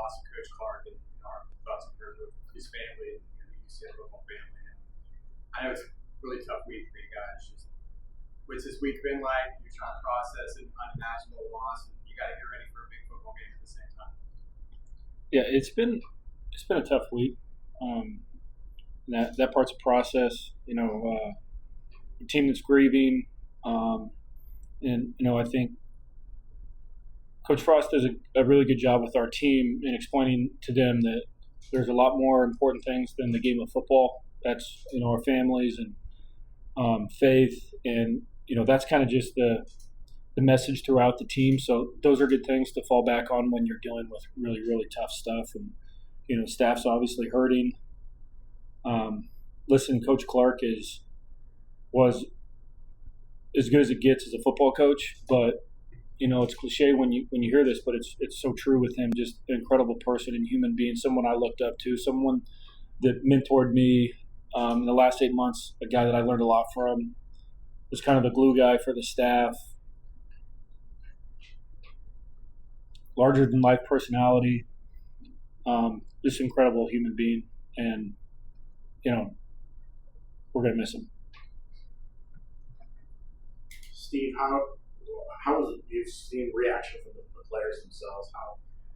loss of Coach Clark, and our thoughts and prayers with his family and the UCF football family. And I know it's a really tough week for you guys. Just what's this week been like? You're trying to process an unimaginable loss, and you got to get ready for a big football game at the same time. Yeah, it's been a tough week. That part's a process. A team that's grieving, and I think Coach Frost does a really good job with our team in explaining to them that there's a lot more important things than the game of football. That's our families and faith, and that's kind of just the message throughout the team. So those are good things to fall back on when you're dealing with really, really tough stuff. And staff's obviously hurting. Listen, Coach Clark was as good as it gets as a football coach, but it's cliche when you hear this, but it's so true with him. Just an incredible person and human being, someone I looked up to, someone that mentored me in the last 8 months, a guy that I learned a lot from. Was kind of the glue guy for the staff. Larger than life personality. Just incredible human being, and we're gonna miss him. Steve, how has you've seen reaction from the players themselves?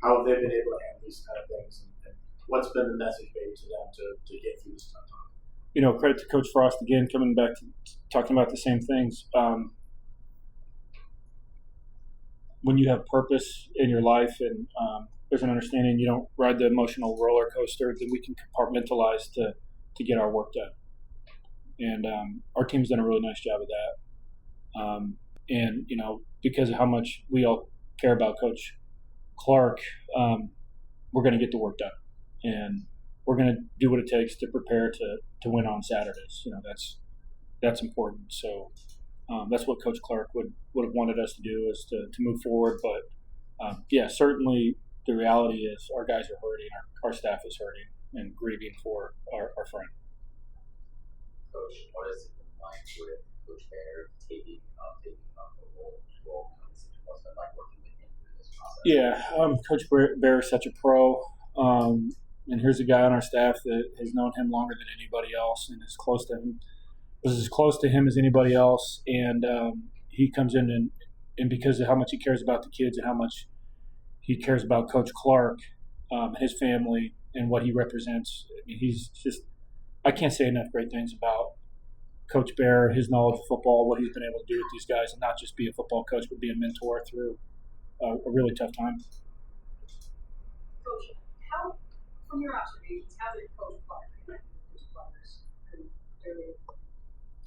How have they been able to handle these kind of things, and what's been the message maybe to them to get through this tough time? Credit to Coach Frost again, coming back to talking about the same things. When you have purpose in your life and there's an understanding, you don't ride the emotional roller coaster, then we can compartmentalize to get our work done. And our team's done a really nice job of that. And because of how much we all care about Coach Clark, we're going to get the work done. And we're going to do what it takes to prepare to win on Saturdays. That's important. So that's what Coach Clark would have wanted us to do, is to move forward. But certainly the reality is our guys are hurting, our staff is hurting and grieving for our friend. Coach, what is it like with Coach Bear taking up the role? What's it like working with him through this process? Yeah, Coach Bear is such a pro. And here's a guy on our staff that has known him longer than anybody else and is close to him. Was as close to him as anybody else, and he comes in and because of how much he cares about the kids and how much he cares about Coach Clark, his family, and what he represents. I mean, he's just – I can't say enough great things about Coach Bear, his knowledge of football, what he's been able to do with these guys, and not just be a football coach but be a mentor through a really tough time. Coach, from your observations, how did Coach Clark connect with his players? And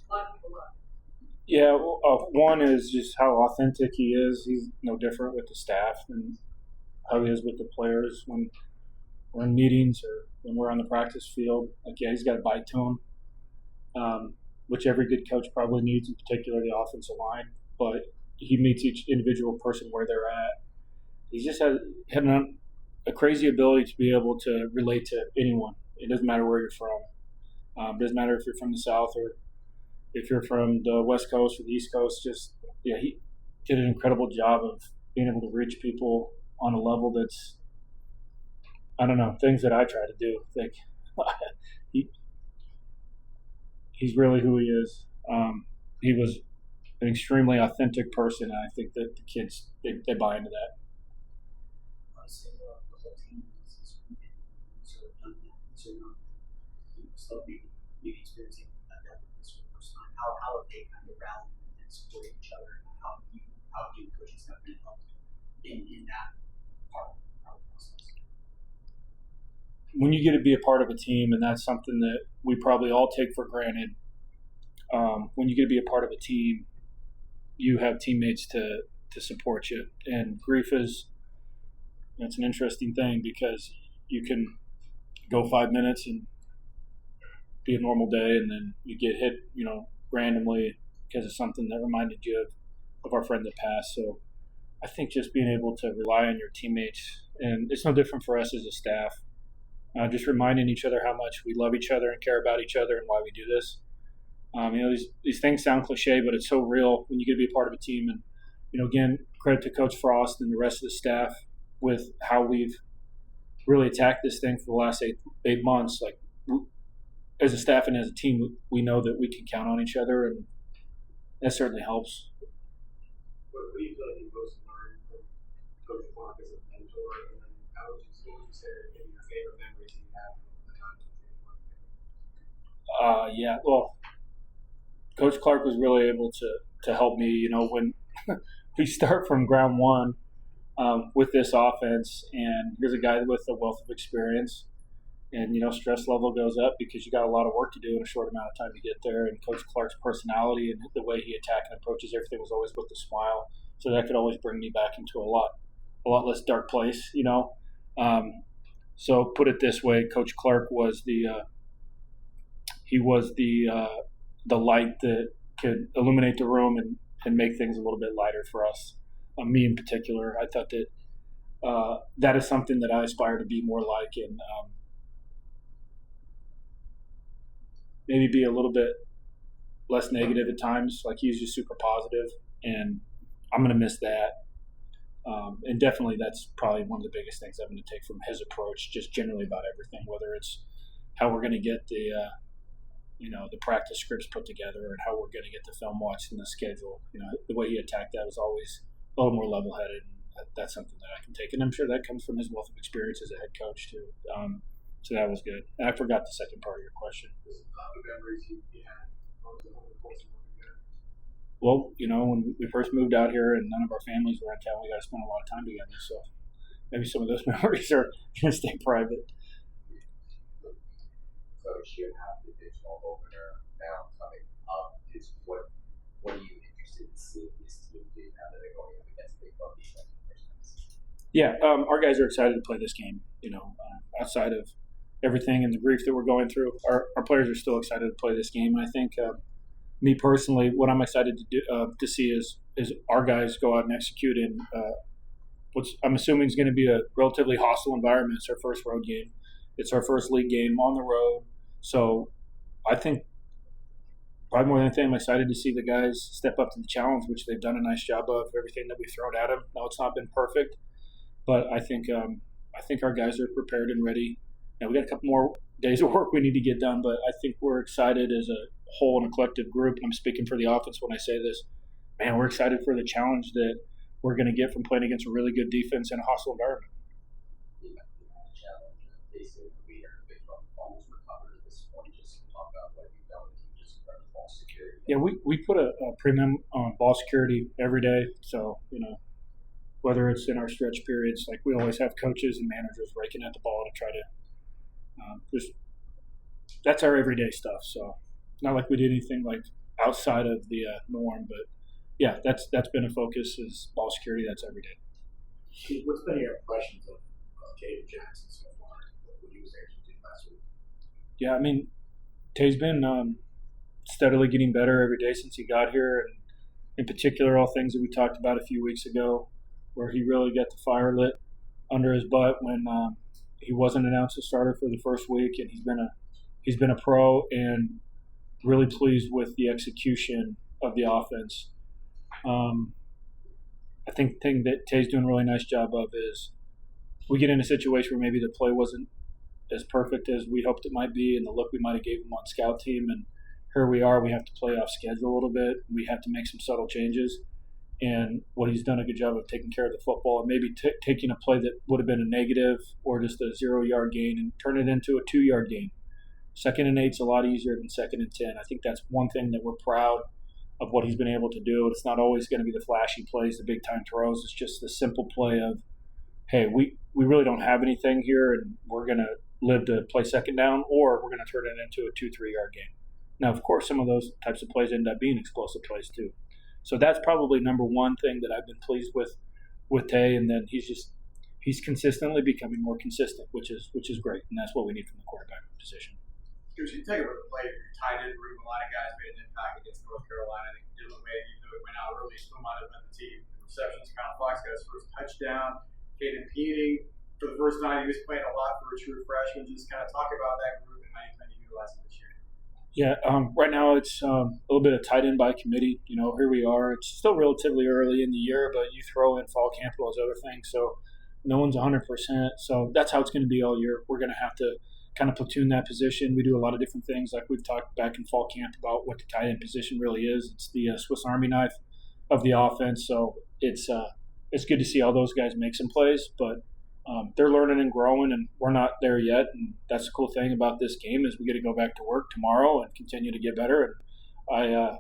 a lot of people love. Yeah, one is just how authentic he is. He's no different with the staff and how he is with the players when we're in meetings or when we're on the practice field. He's got a bite to him, which every good coach probably needs, in particular the offensive line. But he meets each individual person where they're at. He's just had a crazy ability to be able to relate to anyone. It doesn't matter where you're from. It doesn't matter if you're from the South or if you're from the West Coast or the East Coast. He did an incredible job of being able to reach people on a level that's, I don't know, things that I try to do. Like he's really who he is. He was an extremely authentic person, and I think that the kids, they buy into that. Honestly, the whole team is sort of done that. So still be experiencing that this for the first time. How have they kind of rallied and supported each other, and how do coaching staff been helped in that part of the process? When you get to be a part of a team, and that's something that we probably all take for granted, when you get to be a part of a team, you have teammates to support you. And grief it's an interesting thing because you can go 5 minutes and be a normal day, and then you get hit, randomly because of something that reminded you of our friend that passed. So I think just being able to rely on your teammates, and it's no different for us as a staff, just reminding each other how much we love each other and care about each other and why we do this. These things sound cliche, but it's so real when you get to be a part of a team. And, again, credit to Coach Frost and the rest of the staff with how we've really attacked this thing for the last eight months. Like, as a staff and as a team, we know that we can count on each other, and that certainly helps. What do you feel like you most learned from Coach Clark as a mentor, and then what would you say are maybe your favorite memories you have from the time that you Yeah, well, Coach Clark was really able to help me. You know, when we start from ground one with this offense, and here's a guy with a wealth of experience, and stress level goes up because you got a lot of work to do in a short amount of time to get there. And Coach Clark's personality and the way he attacked and approaches everything was always with a smile, so that could always bring me back into a lot less dark place. So put it this way, Coach Clark was the light that could illuminate the room and make things a little bit lighter for us. Me in particular, I thought that that is something that I aspire to be more like, and maybe be a little bit less negative at times. Like, he's just super positive, and I'm going to miss that. And definitely that's probably one of the biggest things I'm going to take from his approach, just generally about everything, whether it's how we're going to get the practice scripts put together, and how we're going to get the film watched and the schedule. The way he attacked that was always a little more level-headed, and that's something that I can take. And I'm sure that comes from his wealth of experience as a head coach too. So that was good. And I forgot the second part of your question. the memories you had over the course of working there? Well, when we first moved out here and none of our families were in town, we got to spend a lot of time together. So maybe some of those memories are going to stay private. Coach, you have the divisional opener now coming up. What are you interested in seeing this team do now that they're going up against big club defense? Yeah, our guys are excited to play this game. Outside of everything and the grief that we're going through, our players are still excited to play this game. And I think, me personally, what I'm excited to see is our guys go out and execute in what's I'm assuming is going to be a relatively hostile environment. It's our first road game. It's our first league game on the road. So I think probably more than anything, I'm excited to see the guys step up to the challenge, which they've done a nice job of. Everything that we've thrown at them. Now, it's not been perfect, but I think our guys are prepared and ready. Now, we got a couple more days of work we need to get done, but I think we're excited as a whole and a collective group. And I'm speaking for the offense when I say this. Man, we're excited for the challenge that we're going to get from playing against a really good defense in a hostile environment. Yeah, we put a premium on ball security every day. So, whether it's in our stretch periods, like we always have coaches and managers raking at the ball to try to that's our everyday stuff. So, not like we did anything like outside of the norm, but yeah, that's been a focus is ball security. That's every day. What's been your impressions of Jaden Jackson so far? What he was able to do last week? Yeah, I mean, Tay's been steadily getting better every day since he got here, and in particular, all things that we talked about a few weeks ago, where he really got the fire lit under his butt when he wasn't announced a starter for the first week, and he's been a pro, and really pleased with the execution of the offense. I think the thing that Tay's doing a really nice job of is we get in a situation where maybe the play wasn't as perfect as we hoped it might be, and the look we might have gave him on scout team, and here we are. We have to play off schedule a little bit. We have to make some subtle changes. And what he's done a good job of taking care of the football and maybe taking a play that would have been a negative or just a 0-yard gain and turn it into a 2-yard gain. 2nd and 8's a lot easier than 2nd and 10. I think that's one thing that we're proud of what he's been able to do. It's not always going to be the flashy plays, the big-time throws. It's just the simple play of, hey, we really don't have anything here, and we're going to live to play second down, or we're going to turn it into a 2-3-yard gain. Now, of course, some of those types of plays end up being explosive plays too. So that's probably number one thing that I've been pleased with Tay, and then he's consistently becoming more consistent, which is great, and that's what we need from the quarterback position. Coach, you take a look at the play, your tight end room, a lot of guys made an impact against North Carolina. I think Dylan Wade, even though he went out early, still might have led the team. The receptions, Kyle Fox got his first touchdown. Caden Peating, for the first time, he was playing a lot for a true freshman. Just kind of talk about that group and how you plan to utilize it this year. Yeah, right now it's a little bit of tight end by committee. Here we are. It's still relatively early in the year, but you throw in fall camp and those other things. So No one's 100%. So that's how it's going to be all year. We're going to have to kind of platoon that position. We do a lot of different things, like we've talked back in fall camp about what the tight end position really is. It's the Swiss Army knife of the offense. So it's good to see all those guys make some plays, but they're learning and growing, and we're not there yet. And that's the cool thing about this game is we get to go back to work tomorrow and continue to get better. And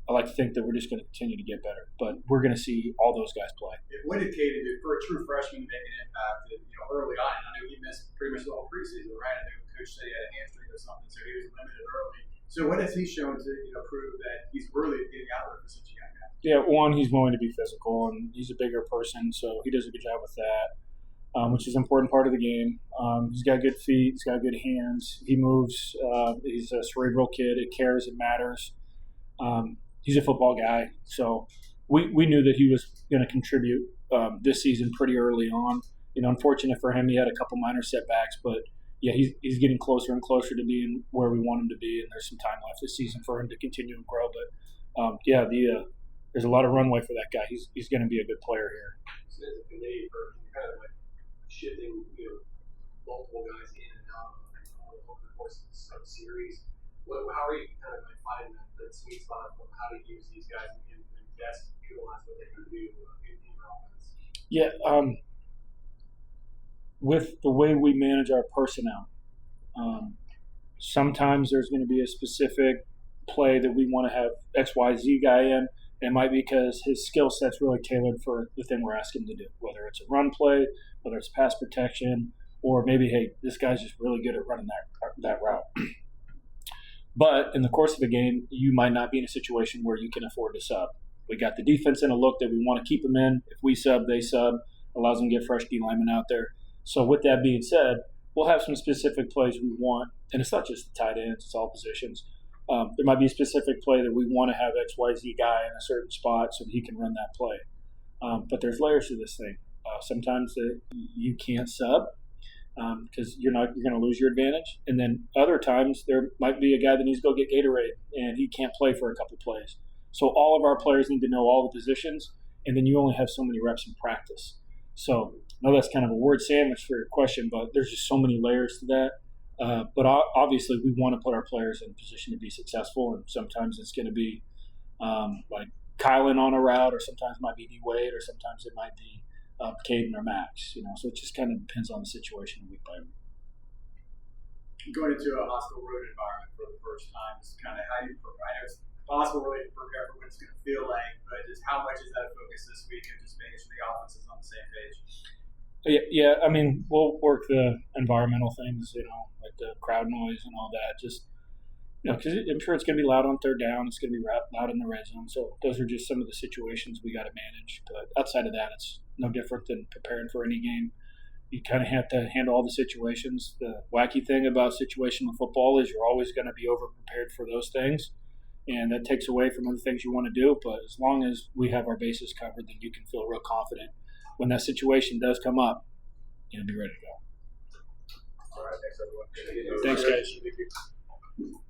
I like to think that we're just going to continue to get better, but we're going to see all those guys play. What did Caden do for a true freshman to make an impact? Early on, I know he missed pretty much the whole preseason, right? I know Coach said he had a hamstring or something, so he was limited early. So what has he shown to prove that he's really getting out there for such a young guy? Yeah, one, he's going to be physical, and he's a bigger person, so he does a good job with that, which is an important part of the game. He's got good feet, he's got good hands, he moves. He's a cerebral kid. It cares, it matters. He's a football guy, so we knew that he was going to contribute this season pretty early on. Unfortunate for him, he had a couple minor setbacks, but yeah, he's getting closer and closer to being where we want him to be, and there's some time left this season for him to continue to grow. But there's a lot of runway for that guy. He's going to be a good player here. So as a committee, for kind of like shifting, multiple guys in and out over the course of the series, how are you kind of like finding that sweet spot of how to use these guys and best utilize what they can do in your offense? Yeah, with the way we manage our personnel, sometimes there's going to be a specific play that we want to have XYZ guy in. It might be because his skill set's really tailored for the thing we're asking him to do, whether it's a run play, whether it's pass protection, or maybe, hey, this guy's just really good at running that route. But in the course of the game, you might not be in a situation where you can afford to sub. We got the defense in a look that we want to keep them in. If we sub, they sub. Allows them to get fresh D linemen out there. So with that being said, we'll have some specific plays we want. And it's not just the tight ends, it's all positions. There might be a specific play that we want to have XYZ guy in a certain spot so that he can run that play. But there's layers to this thing. Sometimes you can't sub because you're going to lose your advantage. And then other times there might be a guy that needs to go get Gatorade and he can't play for a couple plays. So all of our players need to know all the positions, and then you only have so many reps in practice. So I know that's kind of a word sandwich for your question, but there's just so many layers to that. But obviously we want to put our players in a position to be successful, and sometimes it's going to be like Kylan on a route, or sometimes it might be D-Wade, or sometimes it might be Caden or Max. So it just kind of depends on the situation week by week. Going into a hostile road environment for the first time, is kind of how you prepare. It's possible really to prepare for what it's going to feel like, but just how much is that a focus this week and just making sure the offense is on the same page? Yeah, I mean, we'll work the environmental things, like the crowd noise and all that. Just, because I'm sure it's going to be loud on third down. It's going to be loud in the red zone. So those are just some of the situations we got to manage. But outside of that, it's no different than preparing for any game. You kind of have to handle all the situations. The wacky thing about situational football is you're always going to be over-prepared for those things. And that takes away from other things you want to do. But as long as we have our bases covered, then you can feel real confident. When that situation does come up, be ready to go. All right, thanks everyone. Thanks, guys.